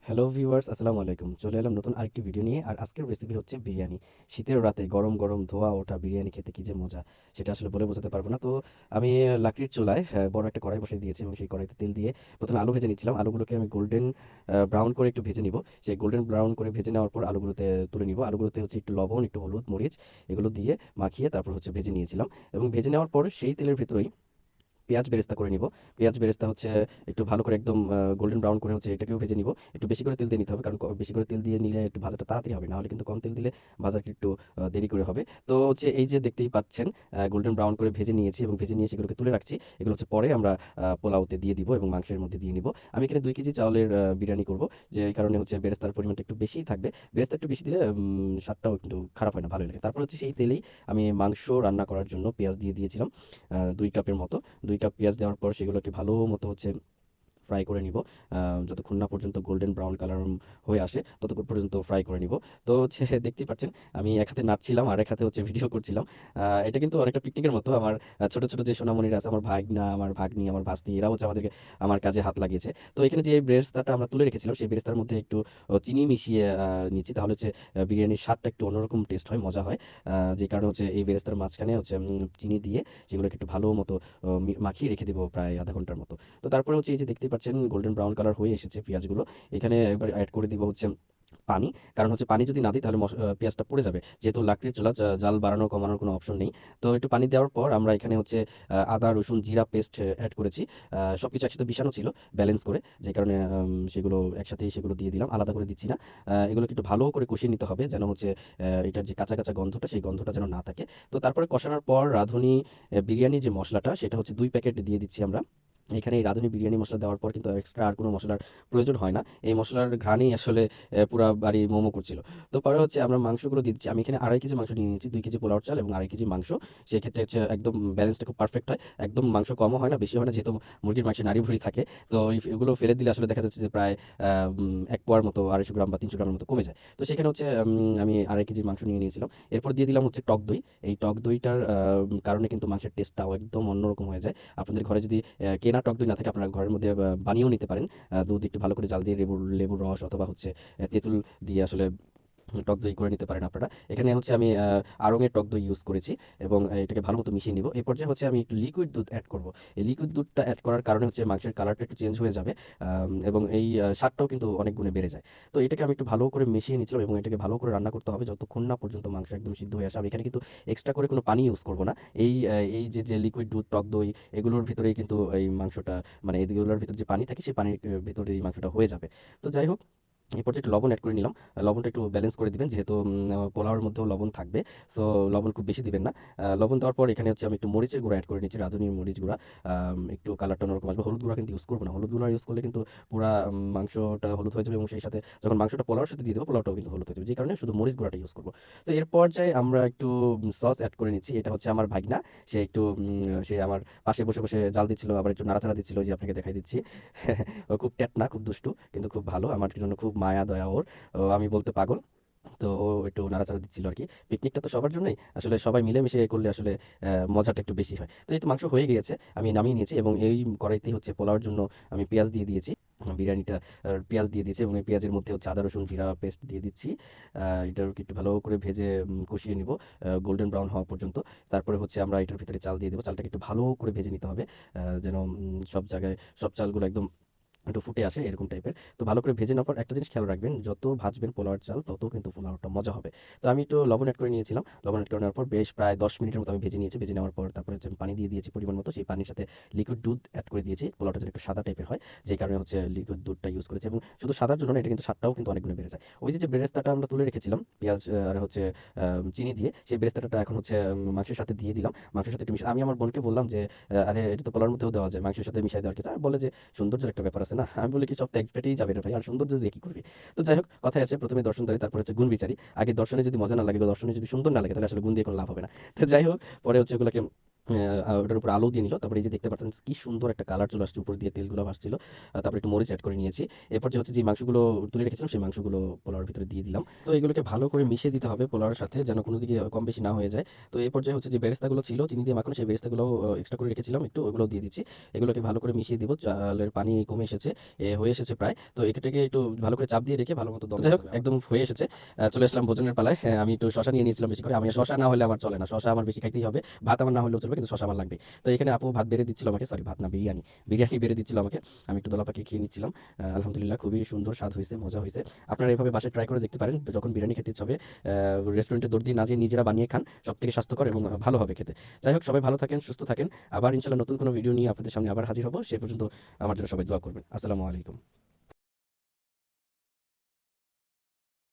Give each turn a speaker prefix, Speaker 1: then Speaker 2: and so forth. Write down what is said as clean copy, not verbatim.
Speaker 1: Hello viewers, আসসালামু আলাইকুম। চলে এলাম নতুন আরেকটি ভিডিও নিয়ে। আর আজকের রেসিপি হচ্ছে বিরিয়ানি। শীতের রাতে গরম গরম ধোয়া ওঠা বিরিয়ানি খেতে কি যে মজা, সেটা আসলে বলে বোঝাতে পারবো না। তো আমি লাকড়ির চুলায় বড় একটা কড়াই বসিয়ে দিয়েছি এবং সেই কড়াইতে তেল দিয়ে প্রথমে আলু ভেজে নিচ্ছিলাম। আলুগুলোকে আমি গোল্ডেন ব্রাউন করে একটু ভেজে নিব। সেই গোল্ডেন ব্রাউন করে ভেজে নেওয়ার পর আলুগুলোতে তুলে নিব। আলুগুলোতে হচ্ছে একটু লবণ, একটু হলুদ, মরিচ এগুলো দিয়ে মাখিয়ে তারপর হচ্ছে ভেজে নিয়েছিলাম। এবং ভেজে নেওয়ার পর সেই তেলের ভেতরেই পেঁয়াজ বেরেস্তা করে নিব। পেঁয়াজ বেরেস্তা হচ্ছে একটু ভালো করে একদম গোল্ডেন ব্রাউন করে হচ্ছে এটাকেও ভেজে নিব। একটু বেশি করে তেল দিয়ে নিতে হবে, কারণ বেশি করে তেল দিয়ে নিলে একটু ভাজাটা তাড়াতাড়ি হবে। না হলে কিন্তু কম তেল দিলে ভাজাটা একটু দেরি করে হবে। তো হচ্ছে এই যে দেখতেই পাচ্ছেন গোল্ডেন ব্রাউন করে ভেজে নিয়েছি এবং ভেজে নিয়ে সেগুলোকে তুলে রাখছি। এগুলো হচ্ছে পরে আমরা পোলাওতে দিয়ে দিব এবং মাংসের মধ্যে দিয়ে নিব। আমি এখানে 2 কেজি চাউলের বিরিয়ানি করব। যে এই কারণে হচ্ছে বেরেস্তার পরিমাণটা একটু বেশিই থাকবে। বেরেস্তা একটু বেশি দিলে স্বাদটাও একটু খারাপ হয় না, ভালোই লাগে। তারপর হচ্ছে সেই তেলেই আমি মাংস রান্না করার জন্য পেঁয়াজ দিয়ে দিয়েছিলাম 2 কাপের মতো। ২ কাপ পেঁয়াজ দেওয়ার পর সেগুলোকে ভালো মতো হচ্ছে ফ্রাই করে নিব। যতক্ষণ না পর্যন্ত গোল্ডেন ব্রাউন কালার হয়ে আসে ততক্ষণ পর্যন্ত ফ্রাই করে নিব। তো হচ্ছে দেখতেই পাচ্ছেন আমি এক হাতে নাড়ছিলাম আর এক হাতে হচ্ছে ভিডিও করছিলাম। এটা কিন্তু অনেকটা পিকনিকের মতো। আমার ছোট, ছোট যে সোনামণিরা আছে, আমার ভাগনা, আমার ভাগ্নি, আমার ভাস্তি, এরাও হচ্ছে আমার কাজে হাত লাগিয়েছে। তো এখানে যে বেরেস্তাটা আমরা তুলে রেখেছিলাম সেই বেরেস্তার মধ্যে একটু চিনি মিশিয়ে নিচ্ছি। তাহলে হচ্ছে বিরিয়ানির স্বাদটা একটু অন্যরকম টেস্ট হয়, মজা হয়। যে কারণে হচ্ছে এই বেরেস্তার মাঝখানে হচ্ছে চিনি দিয়ে সেগুলোকে একটু ভালো মতো মাখিয়ে রেখে দিব প্রায় আধা ঘন্টার মতো। তো তারপরে হচ্ছে এই যে দেখতেই পাচ্ছেন গোল্ডেন ব্রাউন কালার হয়ে এসেছে পেঁয়াজগুলো। এখানে একবার অ্যাড করে দিব হচ্ছে পানি। কারণ হচ্ছে পানি যদি না দিই তাহলে পেঁয়াজটা পুড়ে যাবে। যেহেতু লাকড়ির চুলা, জাল বাড়ানো কমানোর কোনো অপশন নেই। তো একটু পানি দেওয়ার পর আমরা এখানে হচ্ছে আদা, রসুন, জিরা পেস্ট অ্যাড করেছি। সবকিছু একসাথে মিশানো ছিল ব্যালেন্স করে। যে কারণে সেগুলো একসাথেই সেগুলো দিয়ে দিলাম। আলাদা করে দিচ্ছি না। এগুলোকে একটু ভালো করে কষিয়ে নিতে হবে যেন হচ্ছে এটার যে কাঁচা, কাঁচা গন্ধটা সেই গন্ধটা যেন না থাকে। তো তারপরে কষানোর পর রাঁধুনি বিরিয়ানির যে মসলাটা সেটা হচ্ছে ২ প্যাকেট দিয়ে দিচ্ছি আমরা। এখানে এই রাঁধুনি বিরিয়ানি মসলা দেওয়ার পর কিন্তু এক্সট্রা আর কোনো মসলার প্রয়োজন হয় না। এই মসলার ঘ্রাণেই আসলে পুরা বাড়ি মোমো করছিল। তো পরে হচ্ছে আমরা মাংসগুলো দিয়ে দিচ্ছি। আমি এখানে ২.৫ কেজি মাংস নিয়ে নিয়েছি। ২ কেজি পোলাওর চাল এবং ২.৫ কেজি মাংস। সেক্ষেত্রে হচ্ছে একদম ব্যালেন্সটা খুব পারফেক্ট হয়। একদম মাংস কমও হয় না, বেশিও হয় না। যেহেতু মুরগির মাংসে নাড়ি-ভুড়ি থাকে। তো এগুলো ফেলে দিলে আসলে দেখা যাচ্ছে যে প্রায় ১ পোয়ার মতো, ২৫০ গ্রাম বা ৩০০ গ্রামের মতো কমে যায়। তো সেখানে হচ্ছে আমি ২.৫ কেজি মাংস নিয়ে নিয়েছিলাম। এরপর দিয়ে দিলাম হচ্ছে টক দই। এই টক দইটার কারণে কিন্তু মাংসের টেস্টটাও একদম অন্যরকম হয়ে যায়। আপনাদের ঘরে যদি কেনা টক দই না থাকে, আপনারা ঘরের মধ্যে বানিয়েও নিতে পারেন। দুধ একটু ভালো করে জাল দিয়ে লেবুর রস অথবা হচ্ছে তেঁতুল দিয়ে আসলে টক দই করে নিতে পারেন আপনারা। এখানে হচ্ছে আমি আড়ং-এর টক দই ইউজ করেছি এবং এটাকে ভালো মতো মিশিয়ে নিব। এই পর্যায়ে হচ্ছে আমি একটু লিকুইড দুধ এড করব। এই লিকুইড দুধটা এড করার কারণে হচ্ছে মাংসের কালারটা একটু চেঞ্জ হয়ে যাবে এবং এই স্বাদটাও কিন্তু অনেক গুণে বেড়ে যায়। তো এটাকে আমি একটু ভালো করে মিশিয়ে নিচ্ছিলাম এবং এটাকে ভালো করে রান্না করতে হবে যতক্ষণ না পর্যন্ত মাংস একদম সিদ্ধ হয়ে আসে। আমি এখানে কিন্তু এক্সট্রা করে কোনো পানি ইউজ করব না। এই যে লিকুইড দুধ, টক দই এগুলোর ভিতরেই কিন্তু এই মাংসটা, মানে এগুলোর ভিতরে যে পানি থাকে সেই পানির ভিতরে এই মাংসটা হয়ে যাবে। তো যাই হোক, এই পর্যায়ে একটু লবণ এড করে নিলাম। লবণটা একটু ব্যালেন্স করে দিবেন যেহেতু পোলাওয়ের মধ্যেও লবণ থাকবে। সো লবণ খুব বেশি দিবেন না। লবণ দেওয়ার পর এখানে হচ্ছে আমি একটু মরিচের গুঁড়া এড করে নিচ্ছি, রাঁধুনি মরিচ গুঁড়া। একটু কালারটা অন্যরকম আসবে। হলুদ গুঁড়া কিন্তু ইউজ করব না। হলুদ গুঁড়া ইউজ করলে কিন্তু পুরা মাংসটা হলুদ হয়ে যাবে এবং সেই সাথে যখন মাংসটা পোলাওর সাথে দিয়ে দেবো, পোলাওটাও কিন্তু হলুদ হয়ে যাবে। যে কারণে শুধু মরিচ গুঁড়াটা ইউজ করব। তো এর পর্যায়ে আমরা একটু সস এড করে নিচ্ছি। এটা হচ্ছে আমার ভাগনা। সে একটু সে আমার পাশে বসে, বসে জাল দিচ্ছিল, আবার একটু নাড়াচাড়া দিচ্ছিল, ওই যে আপনাকে দেখাই দিচ্ছি। ও খুব ট্যাটনা, খুব দুষ্টু কিন্তু খুব ভালো। আমার জন্য খুব মায়া দয়া ওর। আমি বলতে পাগল। তো ও একটু নাড়াচাড়া দিচ্ছিল আরকি। পিকনিকটা তো সবার জন্যই। আসলে সবাই মিলেমিশে করলে আসলে মজাটা একটু বেশি হয়। তো এই তো মাংস হয়ে গিয়েছে। আমি নামিয়ে নিয়েছি এবং এই কড়াইতেই হচ্ছে পোলাওর জন্য আমি পেঁয়াজ দিয়ে দিয়েছি। বিরিয়ানিটা পেঁয়াজ দিয়ে দিয়েছি এবং এই পেঁয়াজের মধ্যে হচ্ছে আদা, রসুন, জিরা পেস্ট দিয়ে দিচ্ছি। এটাকে একটু ভালো করে ভেজে কষিয়ে নিব গোল্ডেন ব্রাউন হওয়া পর্যন্ত। তারপরে হচ্ছে আমরা এটার ভিতরে চাল দিয়ে দেব। চালটাকে একটু ভালো করে ভেজে নিতে হবে। যেন সব জায়গায় সব চালগুলো একদম একটু ফুটে আসে এরকম টাইপের। তো ভালো করে ভেজে নেওয়ার পর একটা জিনিস খেয়াল রাখবেন, যত ভাজবেন পোলাওর চাল তত কিন্তু পোলাওটা মজা হবে। তো আমি একটু লবণ এড করে নিয়েছিলাম। লবণ এড করে নেওয়ার পর বেশ প্রায় ১০ মিনিটের মতো আমি ভেজে নিয়েছি। ভেজে নেওয়ার পর তারপরে হচ্ছে আমি পানি দিয়ে দিয়েছি পরিমাণ মতো। সেই পানির সাথে লিকুইড দুধ এড করে দিয়েছি। পোলাওটা যেন একটু সাদা টাইপের হয়। যে কারণে হচ্ছে লিকুইড দুধটা ইউজ করেছি এবং শুধু সাদার জন্য না, এটা কিন্তু স্বাদটাও কিন্তু অনেক গুণে বেড়ে যায়। ওই যে বেরেস্তাটা আমরা তুলে রেখেছিলাম পেঁয়াজ আর হচ্ছে চিনি দিয়ে, সেই বেরেস্তাটা এখন হচ্ছে মাংসের সাথে দিয়ে দিলাম। মাংসের সাথে একটু আমি আমার বোনকে বললাম যে, "আরে এটা তো পোলাওর মধ্যেও দেওয়া যায়। মাংসের সাথে মিশায় দেওয়ার কিছু।" আর বলে যে, "সৌন্দর্যের একটা ব্যাপার আছে না?" আমি বলি কি, "সব তো এক পেটেই যাবে রে ভাই। আর সৌন্দর্য দিয়ে কি করবি?" তো যাই হোক, কথায় আছে প্রথমে দর্শনধারী তারপর হচ্ছে গুণ বিচারী। আগে দর্শনে যদি মজা না লাগে বা দর্শনে যদি সুন্দর না লাগে তাহলে আসলে গুণ দিয়ে কোনো লাভ হবে না। তো যাই হোক, পরে হচ্ছে ওগুলাকে ওটার উপর আলু দিয়ে নিল। তারপরে এই যে দেখতে পাচ্ছেন কি সুন্দর একটা কালার চলে আসছে, উপর দিয়ে তেলগুলো ভাসছিল। তারপরে একটু মরিচ এড করে নিয়েছি। এরপর যে হচ্ছে যে মাংসগুলো তুলে রেখেছিলাম সেই মাংসগুলো পোলাওর ভিতরে দিয়ে দিলাম। তো এগুলোকে ভালো করে মিশিয়ে দিতে হবে পোলাওর সাথে যেন কোনো দিকে কম বেশি না হয়ে যায়। তো এই পর্যায়ে হচ্ছে যে বেরেস্তাগুলো ছিল চিনি দিয়ে মাখানো, সেই বেরেস্তাগুলো এক্সট্রা করে রেখেছিলাম একটু, ওগুলোও দিয়ে দিচ্ছি। এগুলোকে ভালো করে মিশিয়ে দিব। চালের পানি কমে এসেছে। এসেছে হয়ে এসেছে প্রায়। তো এটাকে একটু ভালো করে চাপ দিয়ে রেখে ভালো মতো দম যাই হোক একদম হয়ে এসেছে। চলে আসলাম ভোজনের পালায়। আমি একটু শসা নিয়ে নিয়েছিলাম বেশি করে। আমি শসা না হলে আমার চলে না। শসা আমার বেশি খাইতেই হবে। ভাত আমার না হলেও চলবে কিন্তু শসা আমার লাগবে। তো এখানে আপু ভাত বেড়ে দিচ্ছিল আমাকে, সরি ভাত না বিরিয়ানি। বিরিয়ানি বেড়ে দিচ্ছিল আমাকে। আমি একটু দলা পাকিয়ে খেয়ে নিচ্ছিলাম। আলহামদুলিল্লাহ খুবই সুন্দর স্বাদ হয়েছে, মজা হয়েছে। আপনারা এভাবে বাসায় ট্রাই করে দেখতে পারেন। যখন বিরিয়ানি খেতে ইচ্ছে হবে রেস্টুরেন্টে দৌড় দিয়ে না যেয়ে নিজেরা বানিয়ে খান। সবথেকে স্বাস্থ্যকর এবং ভালো হবে খেতে। যাই হোক সবাই ভালো থাকেন, সুস্থ থাকেন। আবার ইনশাআল্লাহ নতুন কোনো ভিডিও নিয়ে আপনাদের সামনে আবার হাজির হব। সে পর্যন্ত আমার জন্য সবাই দোয়া করবেন। আসসালামু আলাইকুম।